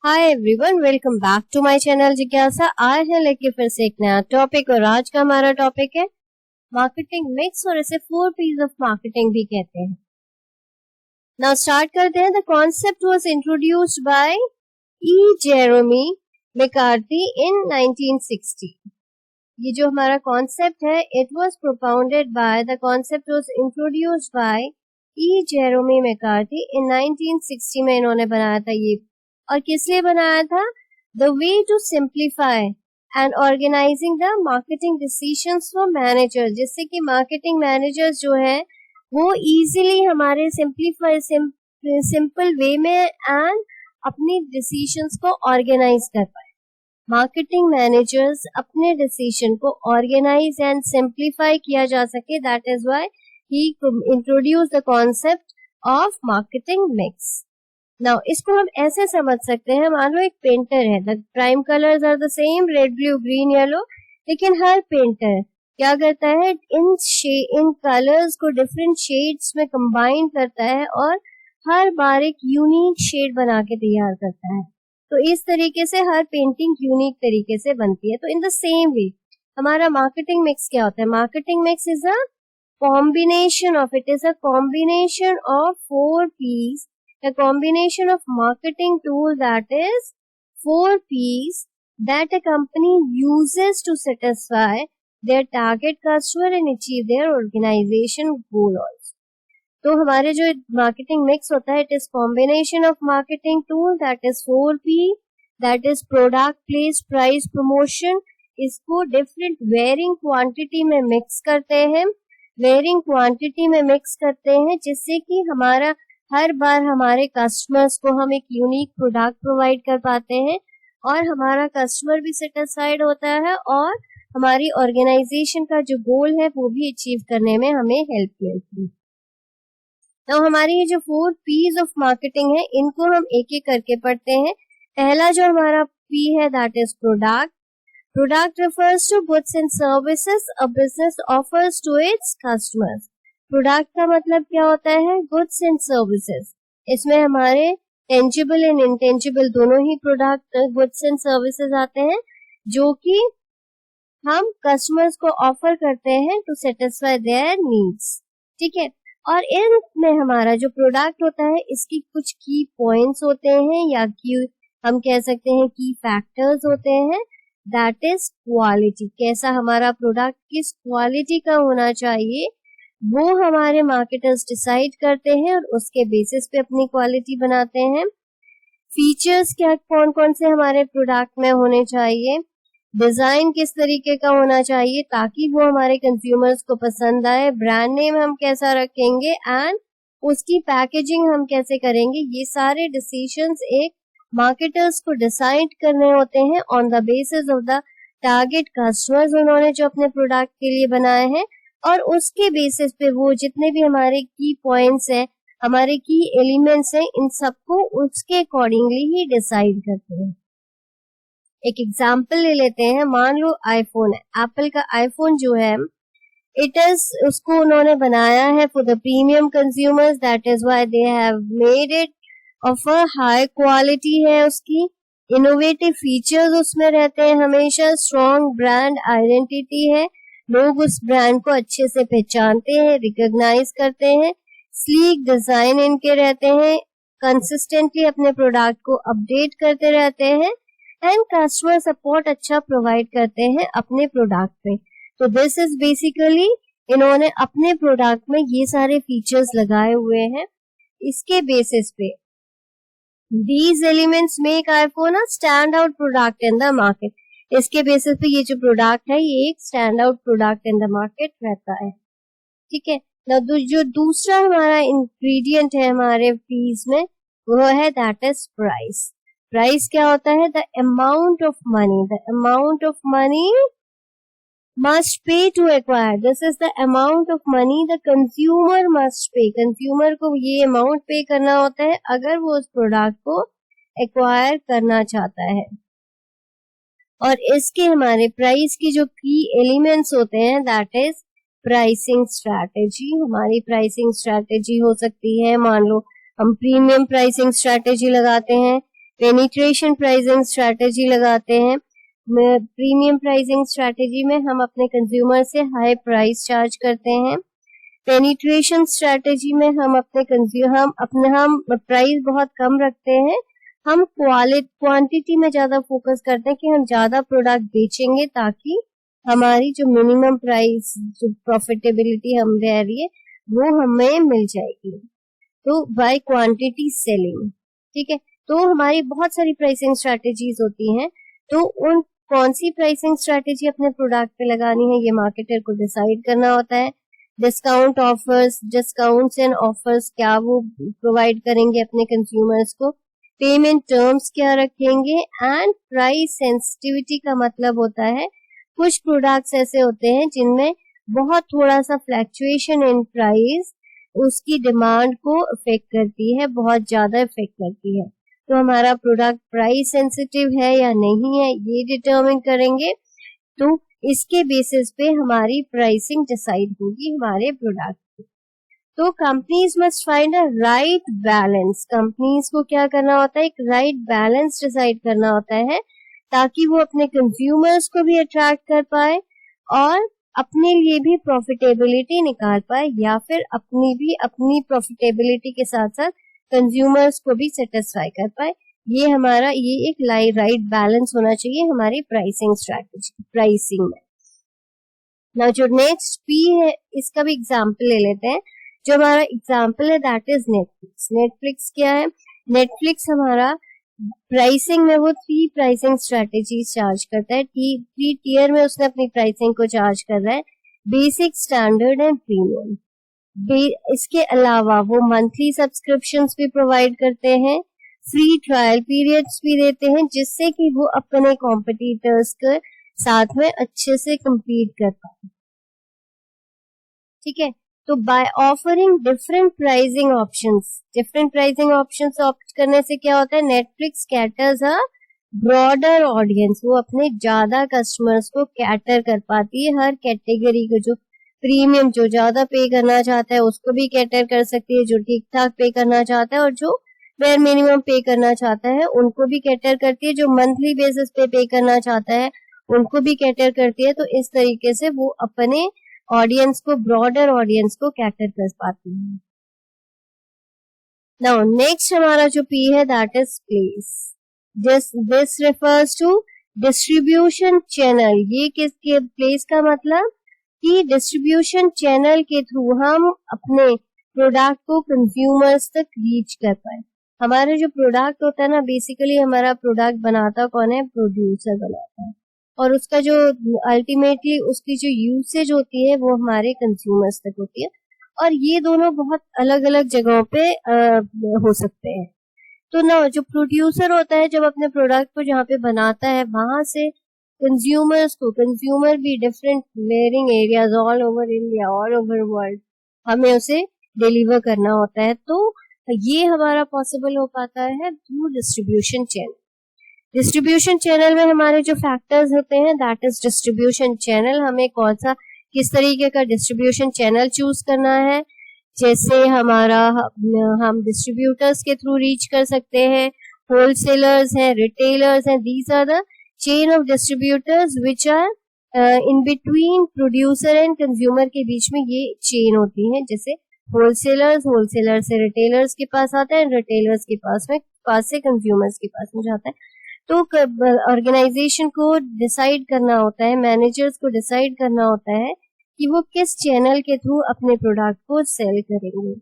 Hi everyone, welcome back to my channel जिज्ञासा। आए हैं लेके फिर से एक नया टॉपिक और आज का हमारा टॉपिक है मार्केटिंग मिक्स और इसे 4 P's ऑफ मार्केटिंग भी कहते हैं। नाउ स्टार्ट करते हैं। The concept was introduced by E Jeremy McCarthy in 1960। ये जो हमारा कॉन्सेप्ट है, it was propounded by the concept was introduced by E Jeremy McCarthy in 1960 में इन्होंने बनाया था ये। और किस लिए बनाया था? The way to simplify and organising the marketing decisions for manager, जिससे कि मार्केटिंग मैनेजर्स जो है वो इजीली हमारे सिंपल वे में एंड अपनी डिसीजंस को ऑर्गेनाइज कर पाए। मार्केटिंग मैनेजर्स अपने डिसीजन को ऑर्गेनाइज एंड सिंप्लीफाई किया जा सके, that is why he introduce the concept of marketing mix. Now इसको हम ऐसे समझ सकते हैं, मान लो एक पेंटर है, the prime colours are the same, red blue green yellow, लेकिन हर पेंटर क्या करता है, इन कलर्स को डिफरेंट शेड्स में कंबाइन करता है और हर बार एक यूनिक शेड बना के तैयार करता है। तो इस तरीके से हर पेंटिंग यूनिक तरीके से बनती है। तो इन द सेम वे हमारा मार्केटिंग मिक्स क्या होता है? Marketing mix is a combination of 4 P's, a combination of marketing tool, that is 4 P's that a company uses to satisfy their target customer and achieve their organization goal also. तो हमारे जो marketing mix होता है, it is combination of marketing tool, that is 4P, that is product, place, price, promotion। इसको different varying quantity में mix करते हैं, जिससे कि हमारा हर बार हमारे कस्टमर्स को हम एक यूनिक प्रोडक्ट प्रोवाइड कर पाते हैं और हमारा कस्टमर भी सेटिस्फाइड होता है और हमारी ऑर्गेनाइजेशन का जो गोल है वो भी अचीव करने में हमें हेल्प मिलती है। तो हमारी ये जो 4 P's ऑफ मार्केटिंग है, इनको हम एक एक करके पढ़ते हैं। पहला जो हमारा P है, that is product. Product refers to goods and services a business offers to its customers. Product का मतलब क्या होता है? Goods and services। इसमें हमारे tangible and intangible दोनों ही product, goods and services आते हैं, जो कि हम customers को offer करते हैं to satisfy their needs। ठीक है। और इनमें हमारा जो product होता है, इसकी कुछ key points होते हैं या हम कह सकते हैं key factors होते हैं। That is quality. कैसा हमारा प्रोडक्ट किस क्वालिटी का होना चाहिए वो हमारे मार्केटर्स डिसाइड करते हैं और उसके बेसिस पे अपनी क्वालिटी बनाते हैं। फीचर्स क्या कौन कौन से हमारे प्रोडक्ट में होने चाहिए, डिजाइन किस तरीके का होना चाहिए ताकि वो हमारे कंज्यूमर्स को पसंद आए, ब्रांड नेम हम कैसा रखेंगे एंड उसकी पैकेजिंग हम कैसे करेंगे, ये सारे डिसीजंस एक मार्केटर्स को डिसाइड करने होते हैं on the basis of the target customers उन्होंने जो अपने प्रोडक्ट के लिए बनाए हैं, और उसके बेसिस पे वो जितने भी हमारे की पॉइंट्स हैं, हमारे की एलिमेंट्स हैं, इन सबको उसके अकॉर्डिंगली ही डिसाइड करते हैं। एक एग्जांपल ले लेते हैं। मान लो आईफोन है, एप्पल का आईफोन जो है, इट इज उसको उन्होंने बनाया है for the premium consumers, that is why they have made it of a high quality है, उसकी इनोवेटिव फीचर्स उसमें रहते हैं, हमेशा स्ट्रॉन्ग ब्रांड आइडेंटिटी है, लोग उस ब्रांड को अच्छे से पहचानते हैं, रिकॉग्नाइज करते हैं, स्लीक डिजाइन इनके रहते हैं, कंसिस्टेंटली अपने प्रोडक्ट को अपडेट करते रहते हैं एंड कस्टमर सपोर्ट अच्छा प्रोवाइड करते हैं अपने प्रोडक्ट पे। तो दिस इज बेसिकली इन्होंने अपने प्रोडक्ट में ये सारे फीचर्स लगाए हुए हैं। इसके बेसिस पे These elements make iPhone a standout product in the market। इसके बेसिस पे ये जो प्रोडक्ट है ये एक stand out product in the market रहता है। ठीक है। जो दूसरा हमारा इंग्रेडिएंट है हमारे पीस में, वो है दैट इज प्राइस। प्राइस क्या होता है? The amount of money must pay to acquire, this is the amount of money the consumer must pay। Consumer को ये अमाउंट पे करना होता है अगर वो उस प्रोडक्ट को एक्वायर करना चाहता है। और इसके हमारे प्राइस की जो की एलिमेंट्स होते हैं, दैट इज प्राइसिंग स्ट्रैटेजी। हमारी प्राइसिंग स्ट्रैटेजी हो सकती है, मान लो हम प्रीमियम प्राइसिंग स्ट्रैटेजी लगाते हैं, पेनिट्रेशन प्राइसिंग स्ट्रैटेजी लगाते हैं। प्रीमियम प्राइसिंग स्ट्रैटेजी में हम अपने कंज्यूमर से हाई प्राइस चार्ज करते हैं। पेनिट्रेशन स्ट्रैटेजी में हम हम प्राइस बहुत कम रखते हैं, हम क्वांटिटी में ज्यादा फोकस करते हैं कि हम ज्यादा प्रोडक्ट बेचेंगे ताकि हमारी जो मिनिमम प्राइस जो प्रॉफिटेबिलिटी हम रह रही है वो हमें मिल जाएगी। तो बाय क्वांटिटी सेलिंग, ठीक है। तो हमारी बहुत सारी प्राइसिंग स्ट्रैटेजीज होती हैं, तो उन कौन सी प्राइसिंग स्ट्रैटेजी अपने प्रोडक्ट पे लगानी है ये मार्केटर को डिसाइड करना होता है। डिस्काउंट्स एंड ऑफर्स क्या वो प्रोवाइड करेंगे अपने कंज्यूमर्स को, पेमेंट टर्म्स क्या रखेंगे, एंड प्राइस सेंसिटिविटी का मतलब होता है कुछ प्रोडक्ट्स ऐसे होते हैं जिनमें बहुत थोड़ा सा फ्लैक्चुएशन इन प्राइस उसकी डिमांड को अफेक्ट करती है, बहुत ज्यादा अफेक्ट करती है। तो हमारा प्रोडक्ट प्राइस सेंसिटिव है या नहीं है ये डिटरमिन करेंगे, तो इसके बेसिस पे हमारी प्राइसिंग डिसाइड होगी हमारे प्रोडक्ट की। तो companies must find a right balance, companies को क्या करना होता है, एक राइट बैलेंस डिसाइड करना होता है ताकि वो अपने कंज्यूमर्स को भी अट्रैक्ट कर पाए और अपने लिए भी प्रॉफिटेबिलिटी निकाल पाए, या फिर अपनी प्रॉफिटेबिलिटी के साथ साथ कंज्यूमर्स को भी सेटिस्फाई कर पाए। ये एक राइट बैलेंस होना चाहिए हमारी प्राइसिंग स्ट्रैटेजी प्राइसिंग में। नाउ जो नेक्स्ट पी है इसका भी एग्जांपल ले लेते हैं। जो हमारा एग्जांपल है दैट इज नेटफ्लिक्स। नेटफ्लिक्स क्या है, नेटफ्लिक्स हमारा प्राइसिंग में वो 3 प्राइसिंग स्ट्रैटेजी चार्ज करता है। 3 टियर में उसने अपनी प्राइसिंग को चार्ज कर रहा है, बेसिक, स्टैंडर्ड एंड प्रीमियम। इसके अलावा वो मंथली सब्सक्रिप्शंस भी प्रोवाइड करते हैं, फ्री ट्रायल पीरियड्स भी देते हैं जिससे कि वो अपने कॉम्पिटिटर्स के साथ में अच्छे से compete कर पाए, ठीक है। तो by offering different pricing options opt करने से क्या होता है, Netflix caters a broader audience, वो अपने ज्यादा कस्टमर्स को कैटर कर पाती है। हर कैटेगरी को, जो प्रीमियम जो ज्यादा पे करना चाहता है उसको भी कैटर कर सकती है, जो ठीक ठाक पे करना चाहता है और जो वेयर मिनिमम पे करना चाहता है उनको भी कैटर करती है, जो मंथली बेसिस पे करना चाहता है उनको भी कैटर करती है। तो इस तरीके से वो अपने ऑडियंस को, ब्रॉडर ऑडियंस को कैटर कर पाती है। नाउ नेक्स्ट हमारा जो पी है that is place. This refers to distribution channel. ये किसके, प्लेस का मतलब कि डिस्ट्रीब्यूशन चैनल के थ्रू हम अपने प्रोडक्ट को कंज्यूमर्स तक रीच कर पाए। हमारा जो प्रोडक्ट होता है ना, बेसिकली हमारा प्रोडक्ट बनाता कौन है, प्रोड्यूसर बनाता है, और उसका जो अल्टीमेटली उसकी जो यूसेज होती है वो हमारे कंज्यूमर्स तक होती है। और ये दोनों बहुत अलग अलग जगहों पे हो सकते हैं। तो ना जो प्रोड्यूसर होता है जब अपने प्रोडक्ट को जहाँ पे बनाता है वहां से कंज्यूमर भी different layering areas all over India, all over world हमें उसे डिलीवर करना होता है। तो ये हमारा पॉसिबल हो पाता है through distribution channel. Distribution channel में हमारे जो फैक्टर्स होते हैं दैट इज डिस्ट्रीब्यूशन चैनल, हमें किस तरीके का डिस्ट्रीब्यूशन चैनल चूज करना है। जैसे हम डिस्ट्रीब्यूटर्स के थ्रू रीच कर सकते हैं, होलसेलर्स हैं, रिटेलर्स हैं, these are the chain of distributors which are in between producer and consumer के बीच में ये चेन होती है। जैसे होलसेलर से रिटेलर्स के पास आता है, रिटेलर्स के पास से कंज्यूमर्स के पास में जाता है। तो ऑर्गेनाइजेशन को डिसाइड करना होता है, मैनेजर्स को डिसाइड करना होता है कि वो किस चैनल के थ्रू अपने प्रोडक्ट को सेल करेंगे।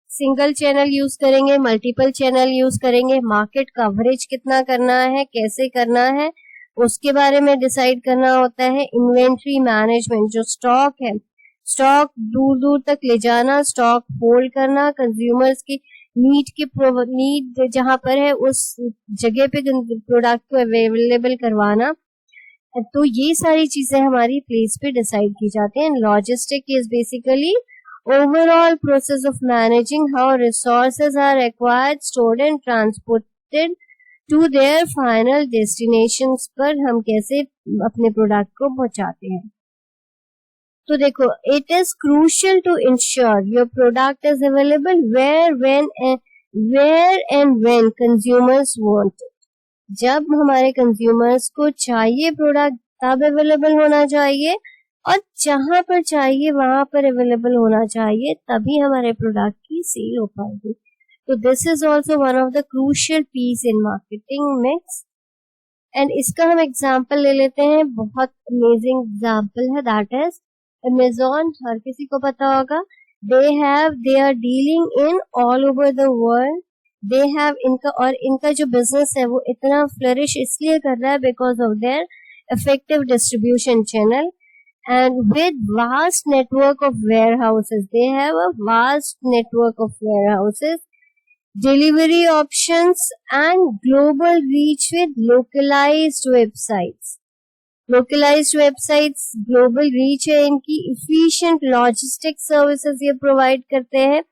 सिंगल चैनल यूज करेंगे, मल्टीपल चैनल यूज करेंगे, मार्केट कवरेज कितना करना है, कैसे करना है उसके बारे में डिसाइड करना होता है। इन्वेंट्री मैनेजमेंट, जो स्टॉक है, स्टॉक दूर दूर तक ले जाना, स्टॉक होल्ड करना, कंज्यूमर्स की नीड जहां पर है उस जगह पे प्रोडक्ट को अवेलेबल करवाना। तो ये सारी चीजें हमारी प्लेस पे डिसाइड की जाती हैं। Logistic is basically overall process of managing how resources are acquired, stored and transported to their final destinations पर हम कैसे अपने प्रोडक्ट को पहुंचाते हैं। तो देखो, it is crucial to ensure your product is available where, when where and when consumers want it. जब हमारे कंज्यूमर्स को चाहिए प्रोडक्ट तब अवेलेबल होना चाहिए, और जहां पर चाहिए वहां पर अवेलेबल होना चाहिए, तभी हमारे प्रोडक्ट की सेल हो पाएगी. तो this is also one of the crucial piece in marketing mix. And इसका हम एग्जाम्पल ले लेते हैं, बहुत अमेजिंग एग्जाम्पल है, दैट इज अमेजॉन. हर किसी को पता होगा, they are dealing in all over the world. They have इनका जो बिजनेस है वो इतना फ्लरिश इसलिए कर रहा है because of their effective distribution channel and with vast network of warehouses. They have a vast network of warehouses, delivery options and global reach with localised websites. Localised websites, global reach है इनकी, efficient logistic services ये provide करते हैं,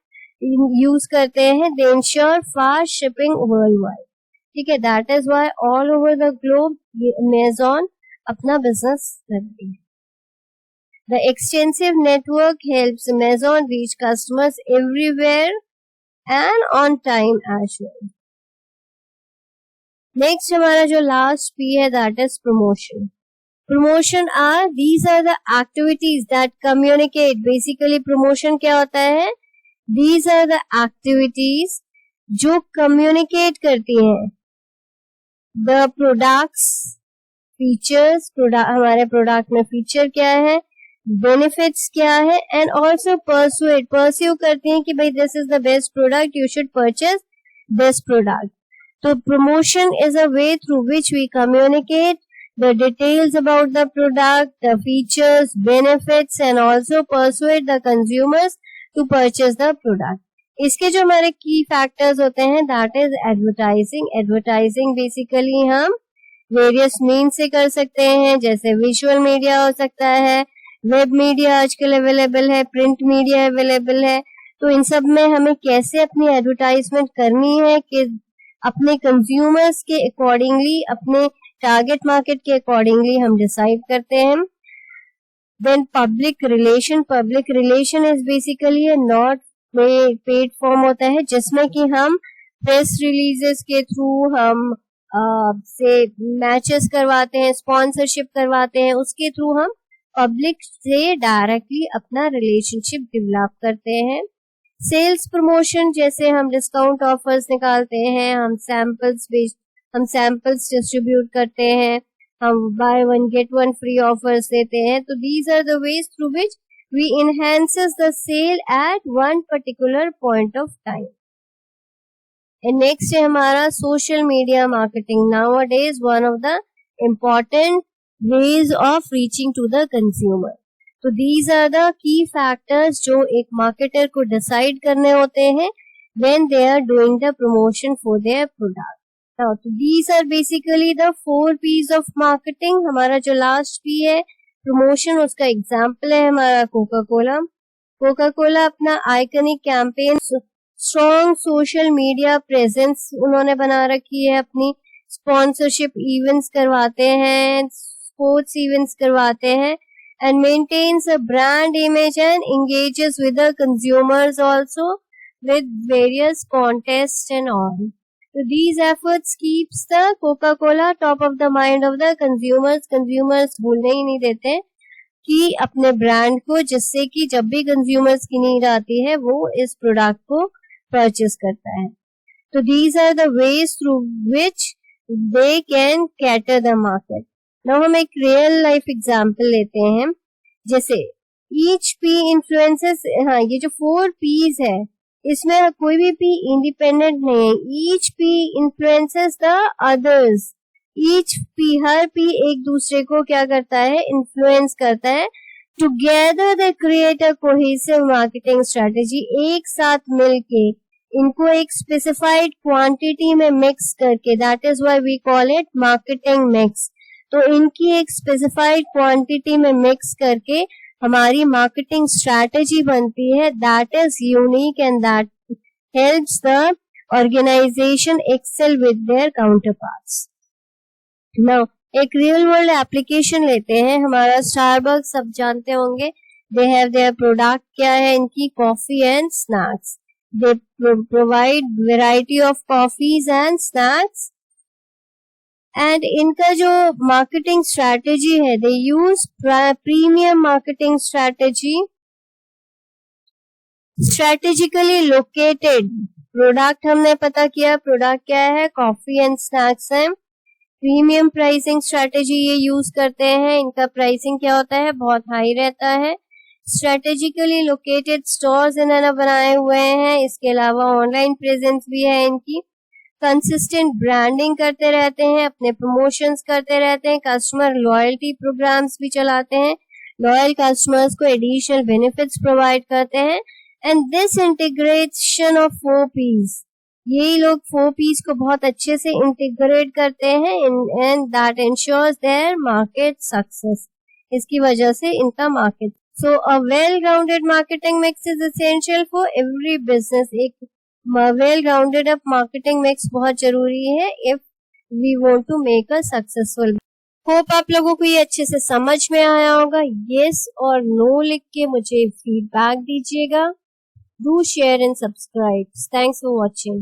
use करते हैं. They ensure fast shipping world wide. ठीक है, that is why all over the globe Amazon अपना बिजनेस करती है. The extensive network helps Amazon reach customers everywhere and on time as well. Next हमारा जो लास्ट पी है that is promotion. Promotion these are the activities that communicate. Basically promotion क्या होता है? These are the activities जो communicate करती हैं the products, features, हमारे प्रोडक्ट में फीचर क्या है, बेनिफिट्स क्या है, एंड ऑल्सो परस्यू करती हैं कि भाई this is the best product, you should purchase this product. तो promotion is a way through which we communicate the details about the product, the features, benefits, and also persuade the consumers to purchase the product. इसके जो हमारे की factors होते हैं that is advertising. Advertising basically हम various means से कर सकते हैं, जैसे विजुअल मीडिया हो सकता है, वेब मीडिया आजकल अवेलेबल है, प्रिंट मीडिया अवेलेबल है. तो इन सब में हमें कैसे अपनी एडवर्टाइजमेंट करनी है कि अपने कंज्यूमर्स के अकॉर्डिंगली, अपने टारगेट मार्केट के अकॉर्डिंगली हम डिसाइड करते हैं. Then public relation is basically a not paid form होता है, जिसमें कि हम प्रेस रिलीजेस के थ्रू हम से मैचेस करवाते हैं, स्पॉन्सरशिप करवाते हैं, उसके थ्रू हम पब्लिक से डायरेक्टली अपना रिलेशनशिप डेवलप करते हैं. सेल्स प्रमोशन, जैसे हम डिस्काउंट ऑफर्स निकालते हैं, हम सैंपल्स डिस्ट्रीब्यूट करते हैं, हम buy one get one free offers देते हैं. तो these are the ways through which we enhances the sale at one particular point of time. And next है हमारा social media marketing. Nowadays one of the important ways of reaching to the consumer. तो these are the key factors जो एक marketer को decide करने होते हैं when they are doing the promotion for their product. Now, so these are basically the 4 P's of marketing. हमारा जो last P है promotion, उसका example है हमारा कोका कोला अपना iconic campaign, strong social media presence उन्होंने बना रखी है, अपनी sponsorship events करवाते हैं, स्पोर्ट्स इवेंट्स करवाते हैं, and maintains a brand image and engages with the consumers also with various contests and all. So these efforts keeps the Coca-Cola top of the mind of the consumers. Consumers भूलने ही नहीं देते कि अपने brand को, जिससे कि जब भी कंज्यूमर्स की नीड आती है वो इस प्रोडक्ट को परचेस करता है. तो these are the ways through which they can cater the market. Now हम एक रियल लाइफ एग्जाम्पल लेते हैं, जैसे each P influences. हाँ, ये जो 4 P's है इसमें कोई भी P इंडिपेंडेंट नहीं है. each P influences the others. Her P एक दूसरे को क्या करता है, इन्फ्लुएंस करता है. Together they create a cohesive marketing strategy. एक साथ मिलके इनको एक स्पेसिफाइड क्वांटिटी में मिक्स करके, that is why we call it marketing mix. तो इनकी एक स्पेसिफाइड क्वांटिटी में मिक्स करके हमारी मार्केटिंग स्ट्रैटेजी बनती है, that is unique and that helps the organisation excel with their counterparts. Now एक रियल वर्ल्ड एप्लीकेशन लेते हैं. हमारा स्टारबक्स सब जानते होंगे, दे हैव देयर प्रोडक्ट क्या है इनकी, coffee and snacks. They provide variety of coffees and snacks. And इनका जो marketing strategy है, they use premium marketing strategy. Strategically located product हमने पता किया, प्रोडक्ट क्या है, कॉफी एंड स्नैक्स है. प्रीमियम प्राइसिंग स्ट्रेटेजी ये यूज करते हैं. इनका प्राइसिंग क्या होता है, बहुत हाई रहता है. स्ट्रेटेजिकली लोकेटेड स्टोर्स इन्होंने बनाए हुए हैं. इसके अलावा ऑनलाइन प्रेजेंस भी है इनकी. कंसिस्टेंट ब्रांडिंग करते रहते हैं, अपने प्रमोशंस करते रहते हैं. कस्टमर लॉयल्टी प्रोग्राम्स भी चलाते हैं. लॉयल कस्टमर्स को एडिशनल बेनिफिट्स प्रोवाइड करते हैं. And this integration of 4 P's, यही लोग 4 P's को बहुत अच्छे से इंटीग्रेट करते हैं. And that ensures their market success. इसकी वजह से इनका market. So a well rounded marketing mix is essential for every business. एक well rounded up marketing mix बहुत जरूरी है if we want to make a successful. Hope आप लोगों को ये अच्छे से समझ में आया होगा. यस और नो लिख के मुझे फीडबैक दीजिएगा. Do share and subscribe. Thanks for watching.